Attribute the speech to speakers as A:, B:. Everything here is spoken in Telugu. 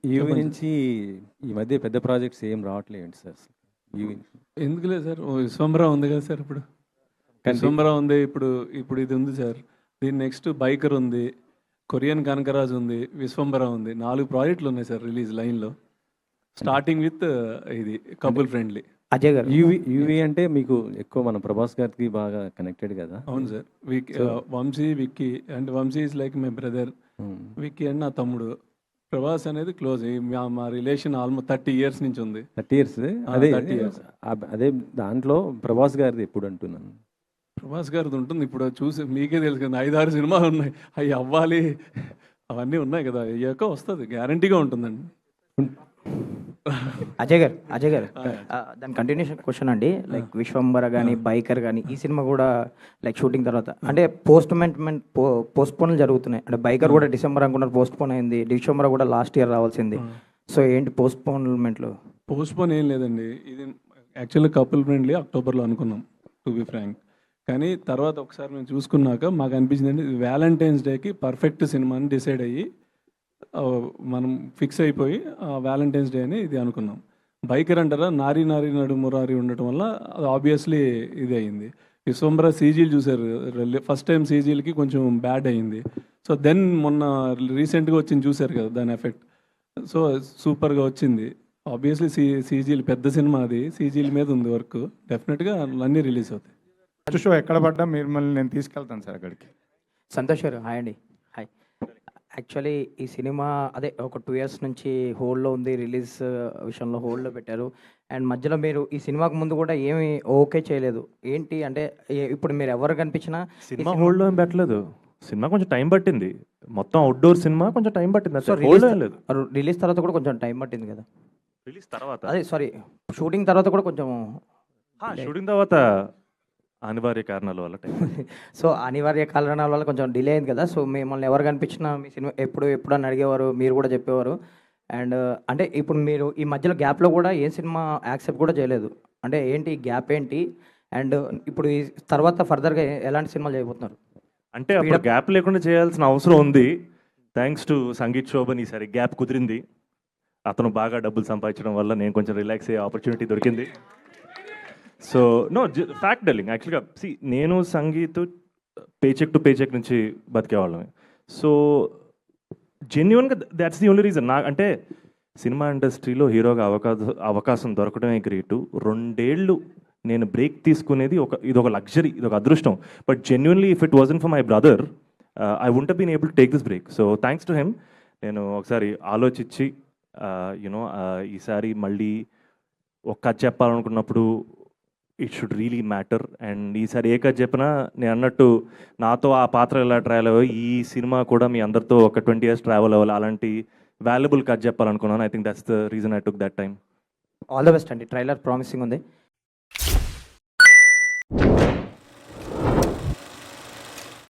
A: ఈవీ నుంచి ఈ మధ్య పెద్ద ప్రాజెక్ట్స్ ఏం రావట్లేదు సార్. ఈవీ
B: ఎందుకు లేదు సార్, విశ్వంబరా ఉంది కదా సార్. ఇప్పుడు
A: కానీ
B: విశ్వంబరా ఉంది, ఇప్పుడు ఇది ఉంది సార్. దీని నెక్స్ట్ బైకర్ ఉంది, కొరియన్ కనకరాజు ఉంది, విశ్వంబరా ఉంది. 4 ప్రాజెక్టులు ఉన్నాయి సార్ రిలీజ్ లైన్లో, స్టార్టింగ్ విత్ ఇది కపుల్ ఫ్రెండ్లీ.
C: అజయ్ గారు,
A: యూవీ అంటే మీకు ఎక్కువ మన ప్రభాస్ గారికి బాగా కనెక్టెడ్ కదా.
B: అవును sir. Vamsi, Vicky and Vamsi is like my brother, Vicky and నా తమ్ముడు. ప్రభాస్ అనేది క్లోజ్. మా రిలేషన్ ఆల్మోస్ట్ 30 years నుంచి ఉంది.
A: 30 years. అదే
B: 30 years.
A: అదే దాంట్లో ప్రభాస్ గారిది ఎప్పుడు అంటున్నాను.
B: ప్రభాస్ గారిది ఉంటుంది. ఇప్పుడు చూసి మీకే తెలుసు కదా, 5-6 సినిమాలు ఉన్నాయి. అవి అవ్వాలి, అవన్నీ ఉన్నాయి కదా. అయ్యాక వస్తుంది, గ్యారంటీగా ఉంటుందండి.
C: అజయ్ గారు దాని కంటిన్యూషన్ క్వశ్చన్ అండి. లైక్ విశ్వంబర కానీ బైకర్ కానీ ఈ సినిమా కూడా లైక్ షూటింగ్ తర్వాత అంటే పోస్ట్పోన్లు జరుగుతున్నాయి. అంటే బైకర్ కూడా డిసెంబర్ అనుకున్నారు, పోస్ట్పోన్ అయింది. డిసెంబర్ కూడా లాస్ట్ ఇయర్ రావాల్సింది. సో ఏంటి పోస్ట్పోన్మెంట్లు?
B: పోస్ట్పోన్ ఏం లేదండి. ఇది యాక్చువల్లీ కపుల్ ఫ్రెండ్లీ అక్టోబర్లో అనుకున్నాం, టు బి ఫ్రాంక్. కానీ తర్వాత ఒకసారి మేము చూసుకున్నాక మాకు అనిపించింది వ్యాలంటైన్స్ డేకి పర్ఫెక్ట్ సినిమా అని డిసైడ్ అయ్యి మనం ఫిక్స్ అయిపోయి వ్యాలంటైన్స్ డే అని ఇది అనుకున్నాం. బైకర్ అంటారా, నారీ నడు మురారి ఉండటం వల్ల అది ఆబ్వియస్లీ ఇది అయింది. విశ్వంబర సీజీలు చూసారు, ఫస్ట్ టైం సీజీలకి కొంచెం బ్యాడ్ అయింది. సో దెన్ మొన్న రీసెంట్గా వచ్చింది చూసారు కదా దాని ఎఫెక్ట్. సో సూపర్గా వచ్చింది. ఆబ్వియస్లీ సీజీలు పెద్ద సినిమా, అది సీజీల మీద ఉంది వర్క్. డెఫినెట్గా అన్నీ రిలీజ్ అవుతాయి.
D: ఫస్ట్ షో ఎక్కడ పడ్డా మిమ్మల్ని నేను తీసుకెళ్తాను సార్ అక్కడికి.
C: సంతోష్ గారు హాయ్ అండి. హాయ్. యాక్చువల్లీ ఈ సినిమా అదే ఒక 2 years నుంచి హోల్డ్లో ఉంది, రిలీజ్ విషయంలో హోల్డ్లో పెట్టారు. అండ్ మధ్యలో మీరు ఈ సినిమాకు ముందు కూడా ఏమి ఓకే చేయలేదు. ఏంటి అంటే ఇప్పుడు మీరు ఎవరు కనిపించినా
E: సినిమా హోల్డ్లో ఏం పెట్టలేదు. సినిమా కొంచెం టైం పట్టింది. మొత్తం అవుట్డోర్ సినిమా కొంచెం టైం పట్టింది.
C: సో రిలీజ్ తర్వాత కూడా కొంచెం టైం పట్టింది కదా.
E: రిలీజ్ తర్వాత
C: అదే సారీ, షూటింగ్ తర్వాత కూడా కొంచెం
E: షూటింగ్ తర్వాత అనివార్య కారణాల వల్ల టైం.
C: సో అనివార్య కారణాల వల్ల కొంచెం డిలే అయింది కదా. సో మిమ్మల్ని ఎవరు కనిపించినా మీ సినిమా ఎప్పుడు అని అడిగేవారు, మీరు కూడా చెప్పేవారు. అండ్ అంటే ఇప్పుడు మీరు ఈ మధ్యలో గ్యాప్లో కూడా ఏ సినిమా యాక్సెప్ట్ కూడా చేయలేదు. అంటే ఏంటి గ్యాప్ ఏంటి? అండ్ ఇప్పుడు ఈ తర్వాత ఫర్దర్గా ఎలాంటి సినిమాలు చేయబోతున్నారు?
E: అంటే అప్పుడు గ్యాప్ లేకుండా చేయాల్సిన అవసరం ఉంది. థ్యాంక్స్ టు సంగీత్ శోభన్ ఈసారి గ్యాప్ కుదిరింది. అతను బాగా డబ్బులు సంపాదించడం వల్ల నేను కొంచెం రిలాక్స్ అయ్యే ఆపర్చునిటీ దొరికింది. సో నో ఫ్యాక్ట్ డెల్లింగ్ యాక్చువల్గా నేను సంగీత్ పేచెక్ టు పేచెక్ నుంచి బతికేవాళ్ళమే. సో జెన్యున్గా దాట్స్ ది ఓన్లీ రీజన్. అంటే సినిమా ఇండస్ట్రీలో హీరోగా అవకాశం దొరకడమే గ్రేటు. 2 ఏళ్ళు నేను బ్రేక్ తీసుకునేది ఇదొక లగ్జరీ, ఇదొక అదృష్టం. But genuinely if it wasn't for my brother I wouldn't been able to take this break. So thanks to him. నేను ఒకసారి ఆలోచించి ఈసారి మళ్ళీ ఒక కథ చెప్పాలనుకున్నప్పుడు it should really matter. And ఈసారి ఏ కథ చెప్పినా నేను అన్నట్టు నాతో ఆ పాత్ర ఎలా ట్రావెల్ అవ్వాలి, ఈ సినిమా కూడా మీ అందరితో ఒక 20 years ట్రావెల్ అవ్వాలి, అలాంటి వాల్యుబుల్ కథ చెప్పాలనుకున్నాను. I think that's the reason I took that time.
C: All the best అండి. ట్రైలర్ ప్రామిసింగ్ ఉంది.